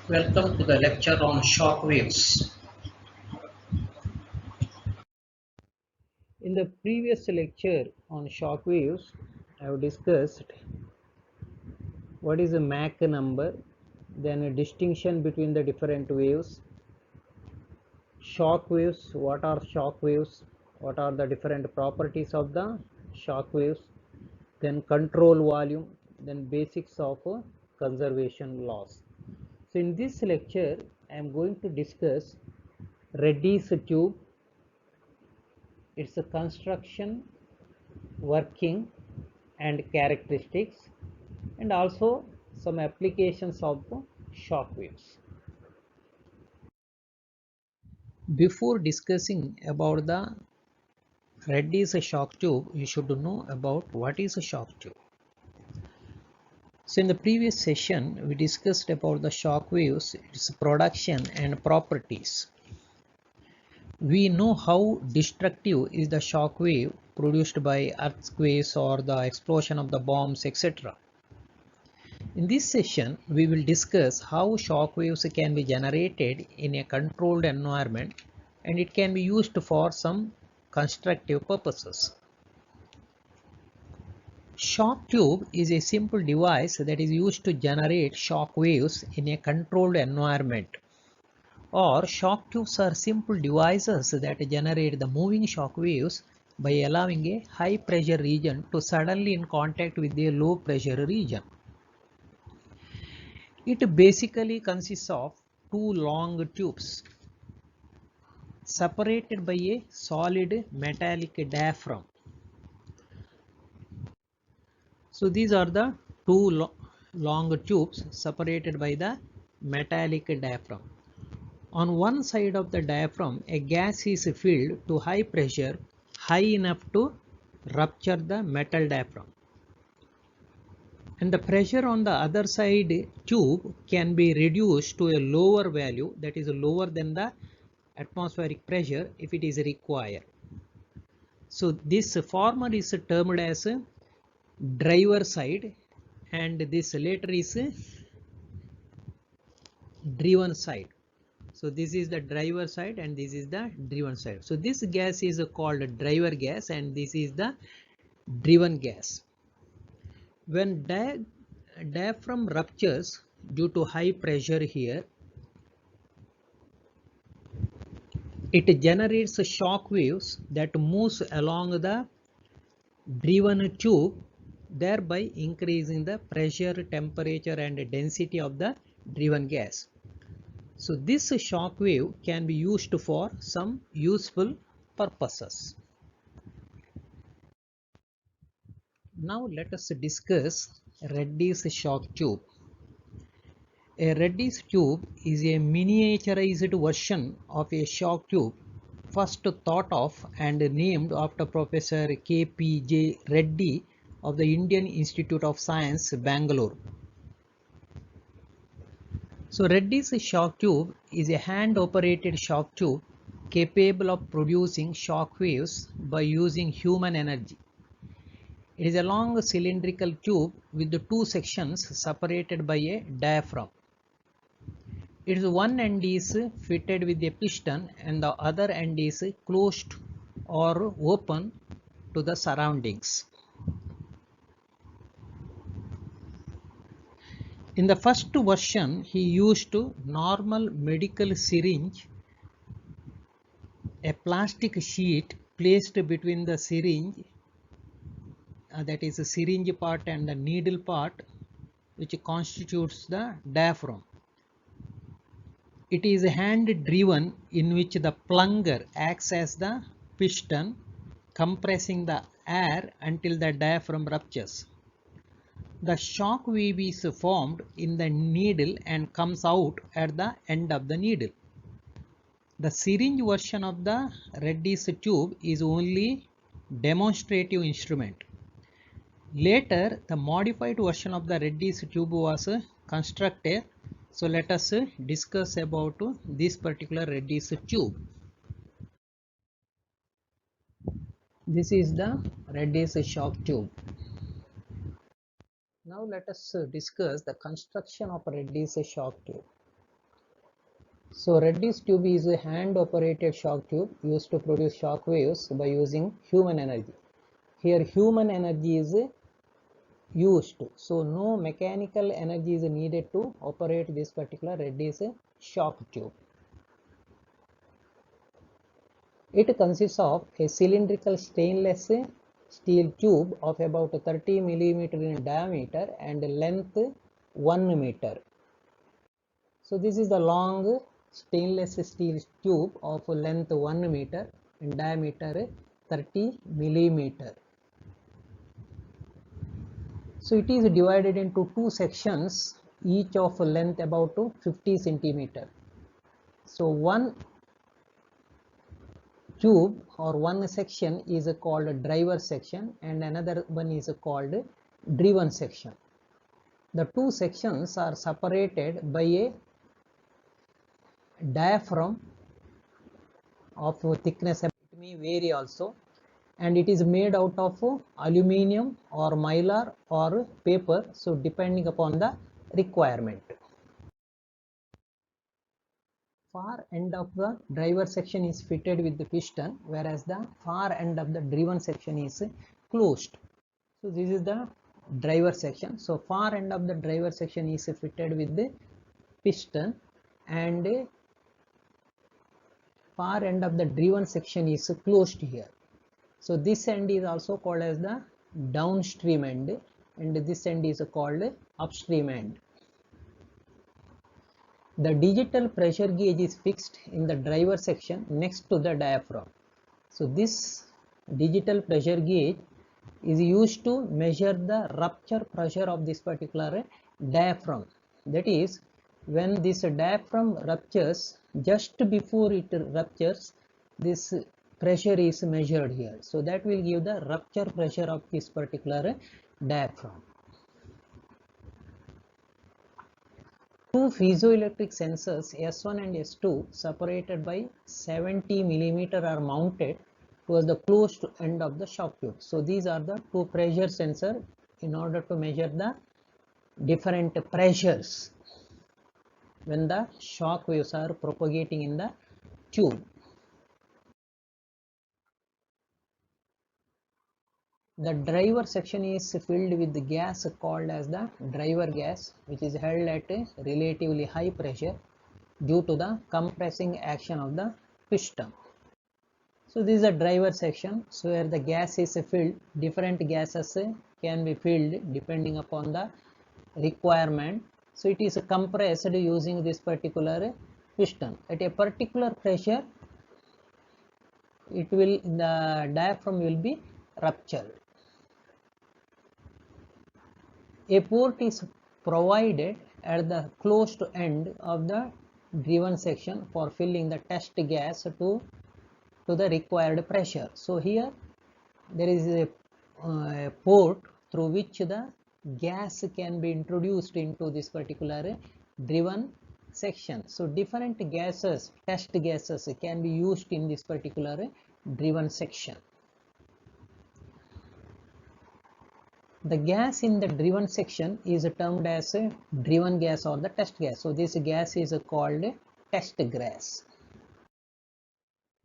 Welcome to the lecture on shock waves. In the previous lecture on shock waves, I have discussed what is a Mach number, then a distinction between the different waves, shock waves, what are shock waves, what are the different properties of the shock waves, then control volume, then basics of conservation laws. So in this lecture, I am going to discuss Reddy's tube, its construction, working and characteristics, and also some applications of the shock waves. Before discussing about the Reddy's shock tube, you should know about what is a shock tube. So in the previous session, we discussed about the shock waves, its production and properties. We know how destructive is the shock wave produced by earthquakes or the explosion of the bombs, etc. In this session, we will discuss how shock waves can be generated in a controlled environment, and it can be used for some constructive purposes. Shock tube is a simple device that is used to generate shock waves in a controlled environment. Or shock tubes are simple devices that generate the moving shock waves by allowing a high pressure region to suddenly in contact with a low pressure region. It basically consists of two long tubes separated by a solid metallic diaphragm. So these are the two long tubes separated by the metallic diaphragm. On one side of the diaphragm, a gas is filled to high pressure, high enough to rupture the metal diaphragm. And the pressure on the other side tube can be reduced to a lower value, that is lower than the atmospheric pressure if it is required. So this former is termed as driver side, and this later is driven side. So this is the driver side and this is the driven side. So this gas is called driver gas and this is the driven gas. When diaphragm ruptures due to high pressure here, it generates shock waves that moves along the driven tube, thereby increasing the pressure, temperature and density of the driven gas. So this shock wave can be used for some useful purposes. Now let us discuss Reddy's shock tube. A Reddy's tube is a miniaturized version of a shock tube first thought of and named after Professor K.P.J. Reddy of the Indian Institute of Science, Bangalore. So Reddy's shock tube is a hand-operated shock tube capable of producing shock waves by using human energy. It is a long cylindrical tube with the two sections separated by a diaphragm. Its one end is fitted with a piston and the other end is closed or open to the surroundings. In the first version, he used normal medical syringe, a plastic sheet placed between the syringe, that is the syringe part and the needle part, which constitutes the diaphragm. It is hand driven, in which the plunger acts as the piston, compressing the air until the diaphragm ruptures. The shock wave is formed in the needle and comes out at the end of the needle. The syringe version of the Reddy's tube is only demonstrative instrument. Later, the modified version of the Reddy's tube was constructed. So let us discuss about this particular Reddy's tube. This is the Reddy's shock tube. Now let us discuss the construction of Reddy's shock tube. So Reddy's tube is a hand-operated shock tube used to produce shock waves by using human energy. Here human energy is used, so no mechanical energy is needed to operate this particular Reddy's shock tube. It consists of a cylindrical stainless steel tube of about 30 mm in diameter and length 1 meter. So this is the long stainless steel tube of length 1 meter and diameter 30 mm. So it is divided into two sections, each of length about 50 centimeter. So one tube or one section is called driver section and another one is called driven section. The two sections are separated by a diaphragm of thickness, it may vary also, and it is made out of aluminum or mylar or paper, so depending upon the requirement. Far end of the driver section is fitted with the piston, whereas the far end of the driven section is closed. So this is the driver section. So far end of the driver section is fitted with the piston and far end of the driven section is closed here. So this end is also called as the downstream end and this end is called upstream end. The digital pressure gauge is fixed in the driver section next to the diaphragm. So this digital pressure gauge is used to measure the rupture pressure of this particular diaphragm. That is, when this diaphragm ruptures, just before it ruptures, this pressure is measured here. So that will give the rupture pressure of this particular diaphragm. Two piezoelectric sensors S1 and S2 separated by 70 mm are mounted towards the closed end of the shock tube. So these are the two pressure sensors in order to measure the different pressures when the shock waves are propagating in the tube. The driver section is filled with the gas called as the driver gas, which is held at a relatively high pressure due to the compressing action of the piston. So this is a driver section, so where the gas is filled, different gases can be filled depending upon the requirement. So it is compressed using this particular piston. At a particular pressure, the diaphragm will be ruptured. A port is provided at the closed end of the driven section for filling the test gas to the required pressure. So here there is a port through which the gas can be introduced into this particular driven section. So different gases, test gases can be used in this particular driven section. The gas in the driven section is termed as a driven gas or the test gas. So this gas is called test gas.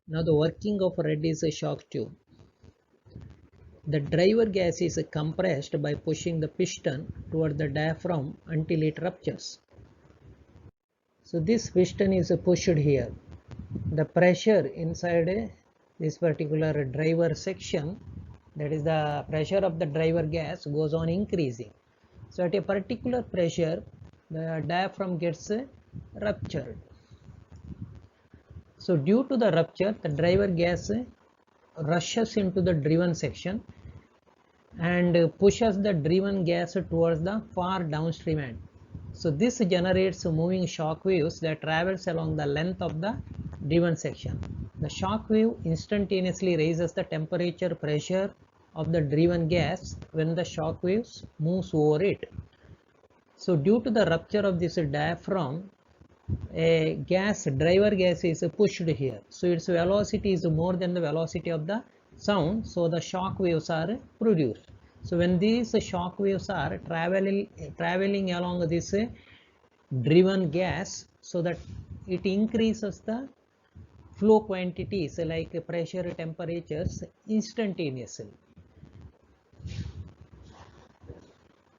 Now the working of Reddy's shock tube. The driver gas is compressed by pushing the piston toward the diaphragm until it ruptures. So this piston is pushed here. The pressure inside this particular driver section, that is the pressure of the driver gas, goes on increasing. So at a particular pressure, the diaphragm gets ruptured. So due to the rupture, the driver gas rushes into the driven section and pushes the driven gas towards the far downstream end. So this generates moving shock waves that travels along the length of the driven section. The shock wave instantaneously raises the temperature, pressure of the driven gas when the shock waves moves over it. So due to the rupture of this diaphragm, a driver gas is pushed here. So its velocity is more than the velocity of the sound. So the shock waves are produced. So when these shock waves are traveling along this driven gas, so that it increases the flow quantities like pressure, temperatures instantaneously.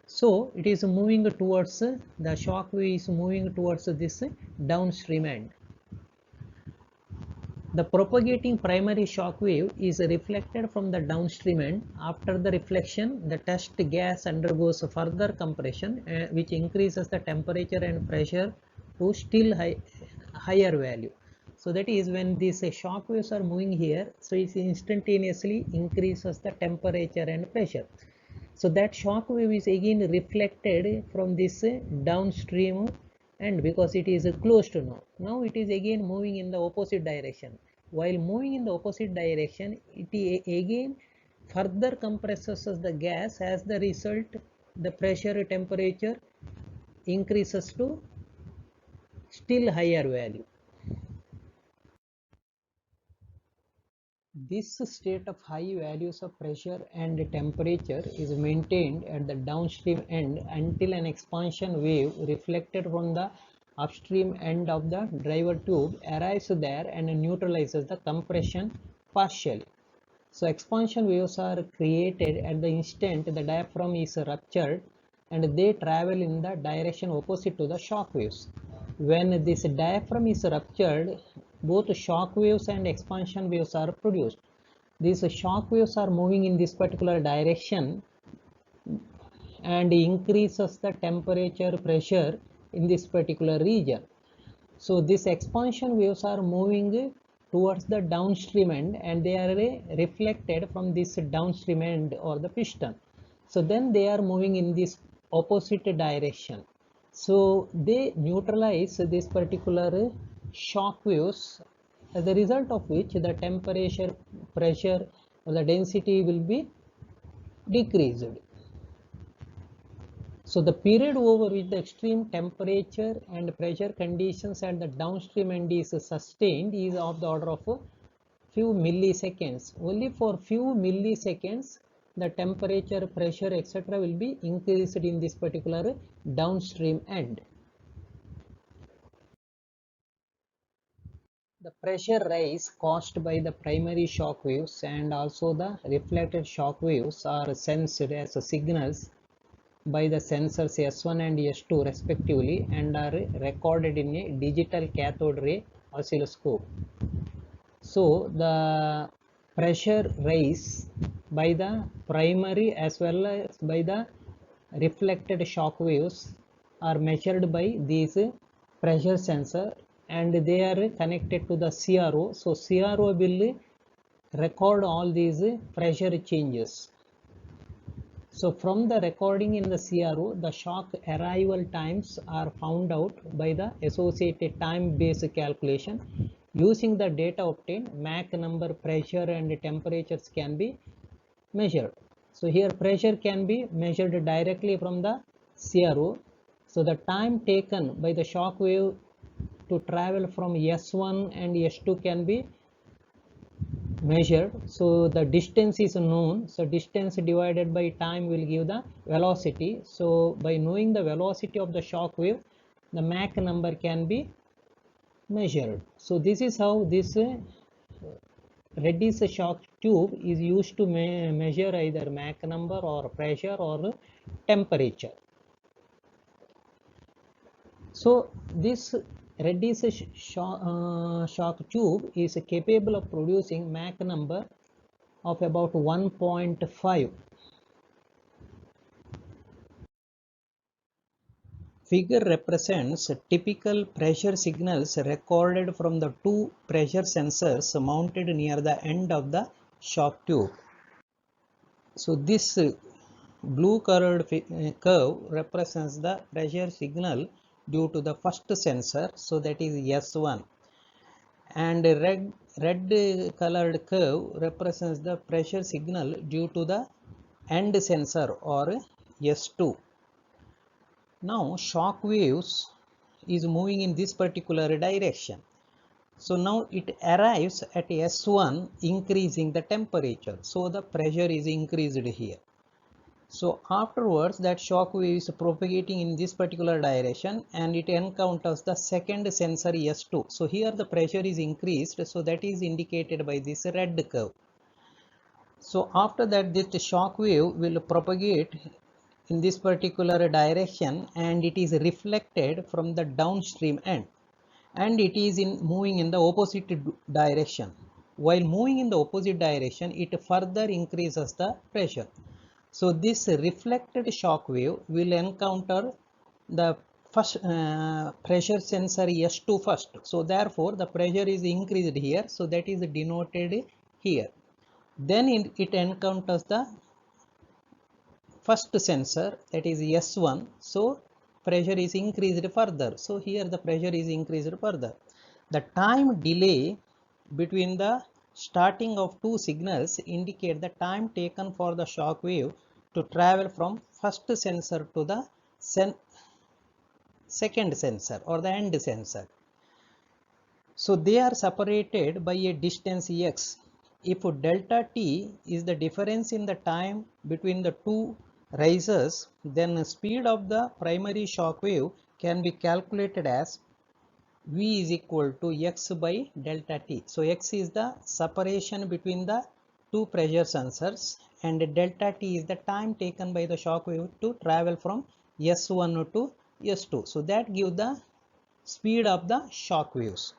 So it is moving towards the shock wave is moving towards this downstream end. The propagating primary shock wave is reflected from the downstream end. After the reflection, the test gas undergoes further compression, which increases the temperature and pressure to still higher value. So that is when these shock waves are moving here, so it instantaneously increases the temperature and pressure. So that shock wave is again reflected from this downstream end, because it is closed now. Now it is again moving in the opposite direction. While moving in the opposite direction, it again further compresses the gas. As the result, the pressure, temperature increases to still higher value. This state of high values of pressure and temperature is maintained at the downstream end until an expansion wave reflected from the upstream end of the driver tube arrives there and neutralizes the compression partially. So expansion waves are created at the instant the diaphragm is ruptured, and they travel in the direction opposite to the shock waves. When this diaphragm is ruptured, both shock waves and expansion waves are produced. These shock waves are moving in this particular direction and increases the temperature, pressure in this particular region. So these expansion waves are moving towards the downstream end, and they are reflected from this downstream end or the piston. So then they are moving in this opposite direction. So they neutralize this particular shock waves, as a result of which the temperature, pressure or the density will be decreased. So the period over which the extreme temperature and pressure conditions at the downstream end is sustained is of the order of a few milliseconds. Only for few milliseconds the temperature, pressure, etc. will be increased in this particular downstream end. The pressure rise caused by the primary shock waves and also the reflected shock waves are sensed as signals by the sensors S1 and S2 respectively, and are recorded in a digital cathode ray oscilloscope. So the pressure rise by the primary as well as by the reflected shock waves are measured by these pressure sensor, and they are connected to the CRO. So CRO will record all these pressure changes. So from the recording in the CRO, the shock arrival times are found out by the associated time-based calculation. Using the data obtained, Mach number, pressure and temperatures can be measured. So here pressure can be measured directly from the CRO. So the time taken by the shock wave to travel from S1 and S2 can be measured. So the distance is known, so distance divided by time will give the velocity. So by knowing the velocity of the shock wave, the Mach number can be measured. So this is how this Reddy's shock tube is used to measure either Mach number or pressure or temperature. So this Reddy's shock tube is capable of producing Mach number of about 1.5. Figure represents typical pressure signals recorded from the two pressure sensors mounted near the end of the shock tube. So this blue curved curve represents the pressure signal due to the first sensor, so that is S1, and a red colored curve represents the pressure signal due to the end sensor or S2. Now shock waves is moving in this particular direction. So now it arrives at S1, increasing the temperature. So the pressure is increased here. So afterwards that shock wave is propagating in this particular direction and it encounters the second sensor S2. So here the pressure is increased, so that is indicated by this red curve. So after that this shock wave will propagate in this particular direction and it is reflected from the downstream end, and it is moving in the opposite direction. While moving in the opposite direction, it further increases the pressure. So this reflected shock wave will encounter the first pressure sensor S2 first. So therefore the pressure is increased here. So that is denoted here. Then it encounters the first sensor, that is S1. So pressure is increased further. So here the pressure is increased further. The time delay between the starting of two signals indicate the time taken for the shock wave to travel from first sensor to the second sensor or the end sensor. So they are separated by a distance x. If delta t is the difference in the time between the two rises, then the speed of the primary shock wave can be calculated as v is equal to x by delta t. So x is the separation between the two pressure sensors and delta t is the time taken by the shock wave to travel from S1 to S2. So that gives the speed of the shock waves.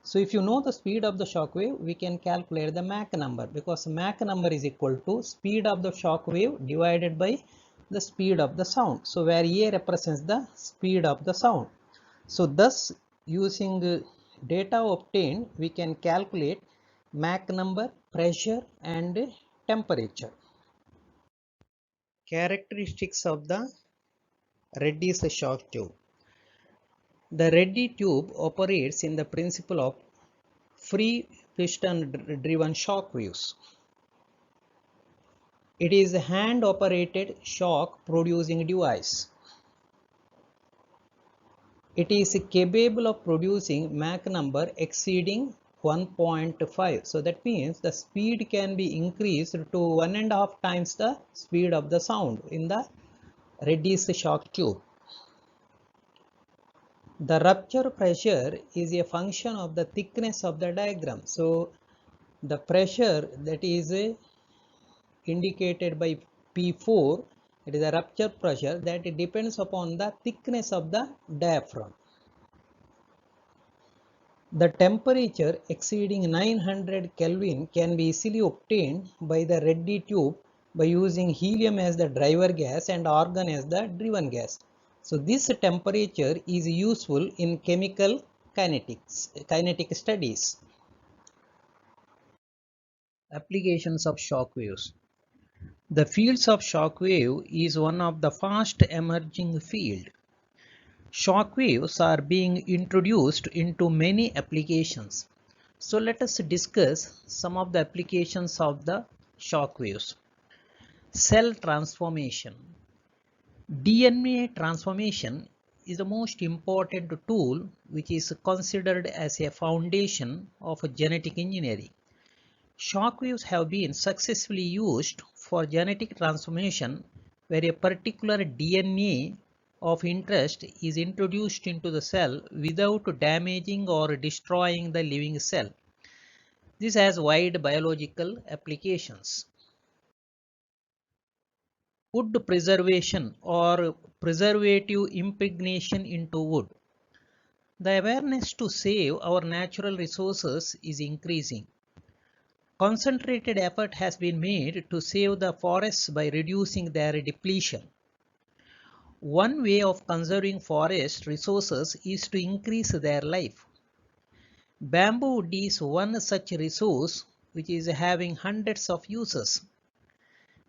So if you know the speed of the shock wave, we can calculate the Mach number, because Mach number is equal to speed of the shock wave divided by the speed of the sound. So where A represents the speed of the sound. So thus using data obtained, we can calculate Mach number, pressure and temperature. Characteristics of the Reddy's shock tube. The Reddy tube operates in the principle of free piston driven shock waves. It is a hand operated shock producing device. It is capable of producing Mach number exceeding 1.5. So that means the speed can be increased to 1.5 times the speed of the sound in the Reddy's shock tube. The rupture pressure is a function of the thickness of the diaphragm. So the pressure that is indicated by P4, it is a rupture pressure that depends upon the thickness of the diaphragm. The temperature exceeding 900 Kelvin can be easily obtained by the Reddy tube by using helium as the driver gas and argon as the driven gas. So this temperature is useful in chemical kinetic studies. Applications of shock waves. The fields of shock wave is one of the fast emerging field. Shock waves are being introduced into many applications. So let us discuss some of the applications of the shock waves. Cell transformation. DNA transformation is the most important tool which is considered as a foundation of genetic engineering. Shock waves have been successfully used for genetic transformation where a particular DNA of interest is introduced into the cell without damaging or destroying the living cell. This has wide biological applications. Wood preservation or preservative impregnation into wood. The awareness to save our natural resources is increasing. Concentrated effort has been made to save the forests by reducing their depletion. One way of conserving forest resources is to increase their life. Bamboo wood is one such resource which is having hundreds of uses.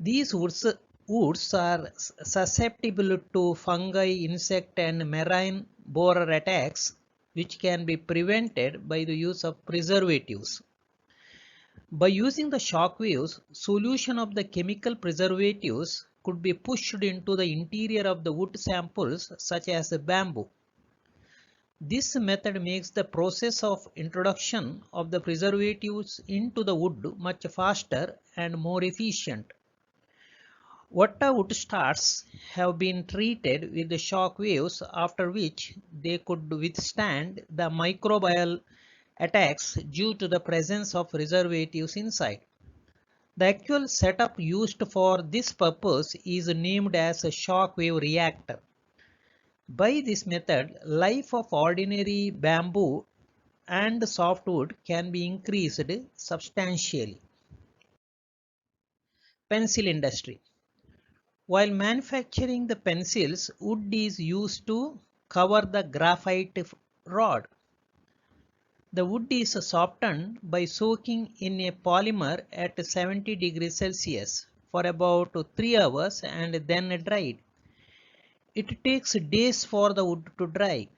These woods are susceptible to fungi, insect and marine borer attacks which can be prevented by the use of preservatives. By using the shock waves, solution of the chemical preservatives could be pushed into the interior of the wood samples such as bamboo. This method makes the process of introduction of the preservatives into the wood much faster and more efficient. Water wood starts have been treated with the shock waves, after which they could withstand the microbial attacks due to the presence of preservatives inside. The actual setup used for this purpose is named as a shock wave reactor. By this method, life of ordinary bamboo and softwood can be increased substantially. Pencil industry. While manufacturing the pencils, wood is used to cover the graphite rod. The wood is softened by soaking in a polymer at 70 degrees Celsius for about 3 hours and then dried. It takes days for the wood to dry.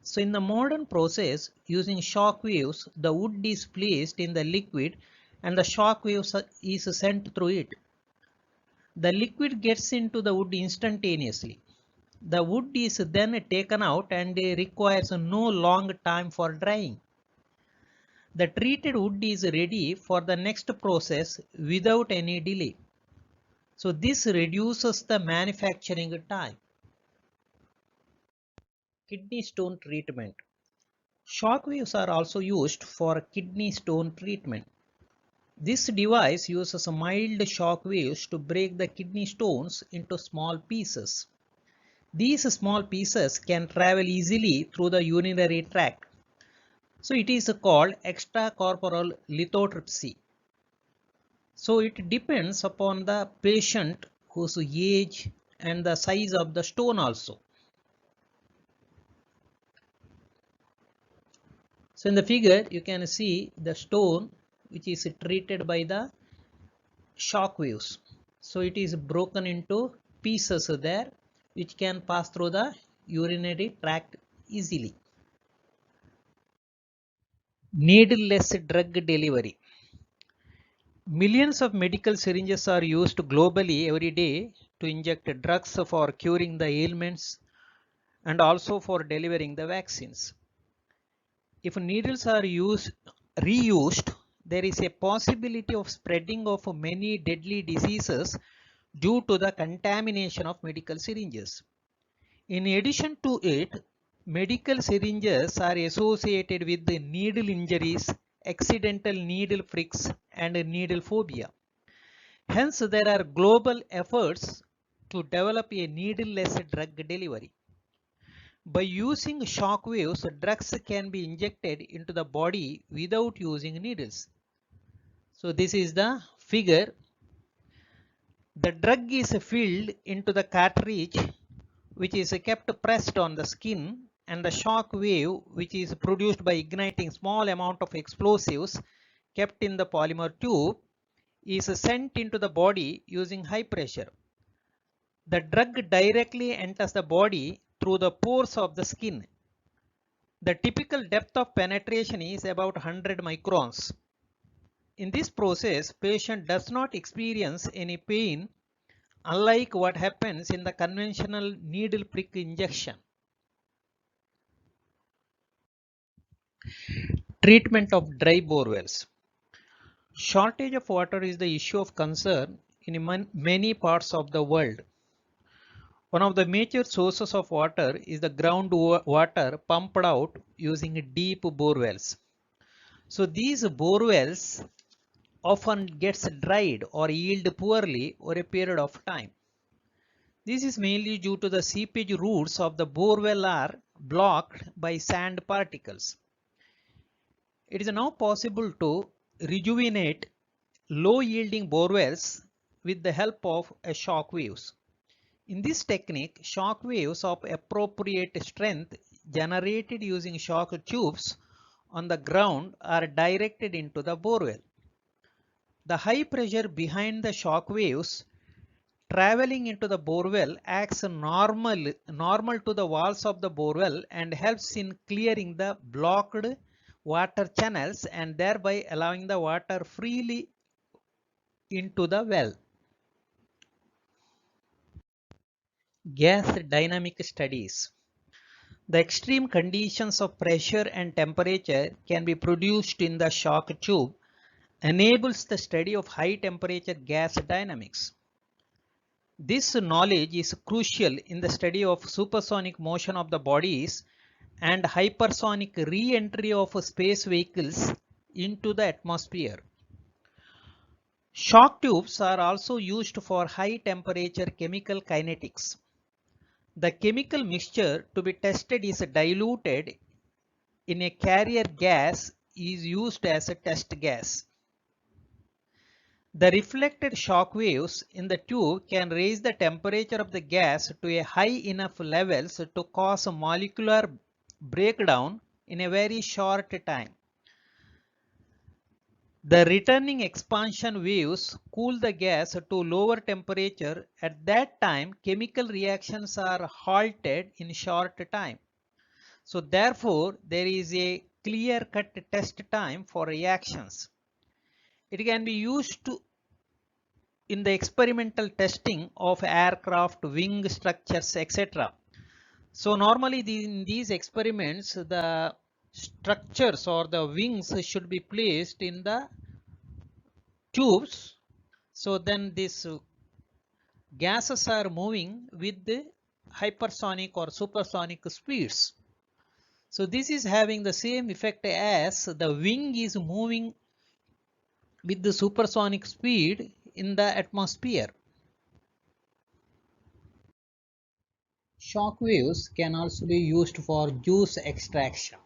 So in the modern process, using shock waves, the wood is placed in the liquid and the shock waves is sent through it. The liquid gets into the wood instantaneously. The wood is then taken out and requires no long time for drying. The treated wood is ready for the next process without any delay. So this reduces the manufacturing time. Kidney stone treatment. Shock waves are also used for kidney stone treatment. This device uses mild shock waves to break the kidney stones into small pieces. These small pieces can travel easily through the urinary tract. So it is called extracorporeal lithotripsy. So it depends upon the patient whose age and the size of the stone also. So in the figure you can see the stone which is treated by the shock waves. So it is broken into pieces there which can pass through the urinary tract easily. Needleless drug delivery. Millions of medical syringes are used globally every day to inject drugs for curing the ailments and also for delivering the vaccines. If needles are reused, there is a possibility of spreading of many deadly diseases due to the contamination of medical syringes. In addition to it, medical syringes are associated with needle injuries, accidental needle pricks, and needle phobia. Hence, there are global efforts to develop a needleless drug delivery. By using shock waves, drugs can be injected into the body without using needles. So this is the figure. The drug is filled into the cartridge which is kept pressed on the skin, and the shock wave which is produced by igniting small amount of explosives kept in the polymer tube is sent into the body using high pressure. The drug directly enters the body through the pores of the skin. The typical depth of penetration is about 100 microns. In this process, patient does not experience any pain, unlike what happens in the conventional needle prick injection. Treatment of dry borewells. Shortage of water is the issue of concern in many parts of the world. One of the major sources of water is the groundwater pumped out using deep borewells. So these borewells often gets dried or yield poorly over a period of time. This is mainly due to the seepage routes of the borewell are blocked by sand particles. It is now possible to rejuvenate low yielding borewells with the help of a shock waves. In this technique, shock waves of appropriate strength generated using shock tubes on the ground are directed into the borewell. The high pressure behind the shock waves traveling into the borewell acts normal to the walls of the borewell and helps in clearing the blocked water channels and thereby allowing the water freely into the well. Gas dynamic studies. The extreme conditions of pressure and temperature can be produced in the shock tube enables the study of high temperature gas dynamics. This knowledge is crucial in the study of supersonic motion of the bodies and hypersonic re-entry of space vehicles into the atmosphere. Shock tubes are also used for high temperature chemical kinetics. The chemical mixture to be tested is diluted in a carrier gas is used as a test gas. The reflected shock waves in the tube can raise the temperature of the gas to a high enough levels to cause a molecular breakdown in a very short time. The returning expansion waves cool the gas to lower temperature. At that time, chemical reactions are halted in short time. So therefore, there is a clear-cut test time for reactions. It can be used in the experimental testing of aircraft, wing structures, etc. So normally in these experiments, the structures or the wings should be placed in the tubes. So then these gases are moving with the hypersonic or supersonic speeds. So this is having the same effect as the wing is moving with the supersonic speed in the atmosphere. Shock waves can also be used for juice extraction.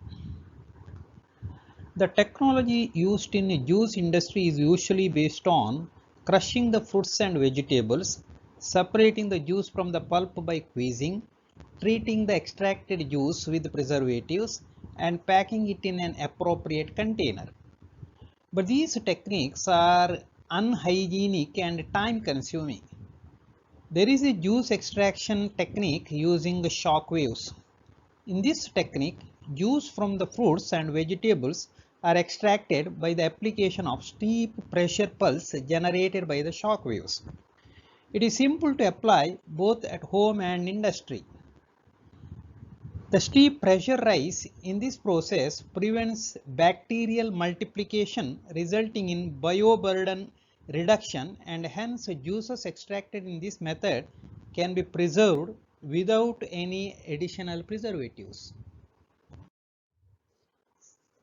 The technology used in the juice industry is usually based on crushing the fruits and vegetables, separating the juice from the pulp by squeezing, treating the extracted juice with preservatives, and packing it in an appropriate container. But these techniques are unhygienic and time consuming. There is a juice extraction technique using shock waves. In this technique, juice from the fruits and vegetables are extracted by the application of steep pressure pulse generated by the shock waves. It is simple to apply both at home and industry. The steep pressure rise in this process prevents bacterial multiplication, resulting in bioburden reduction, and hence juices extracted in this method can be preserved without any additional preservatives.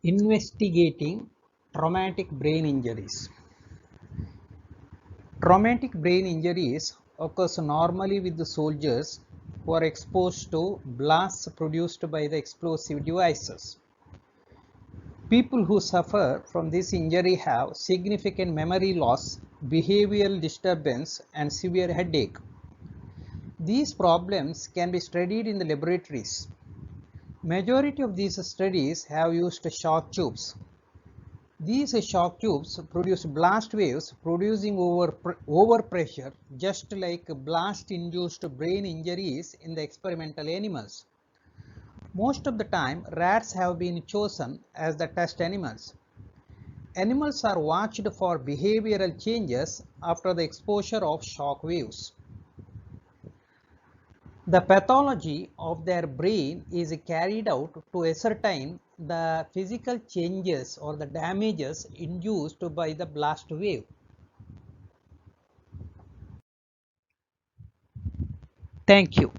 Investigating traumatic brain injuries. Traumatic brain injuries occurs normally with the soldiers who are exposed to blasts produced by the explosive devices. People who suffer from this injury have significant memory loss, behavioral disturbance, and severe headache. These problems can be studied in the laboratories. Majority of these studies have used shock tubes. These shock tubes produce blast waves producing overpressure, just like blast-induced brain injuries in the experimental animals. Most of the time, rats have been chosen as the test animals. Animals are watched for behavioral changes after the exposure of shock waves. The pathology of their brain is carried out to ascertain the physical changes or the damages induced by the blast wave. Thank you.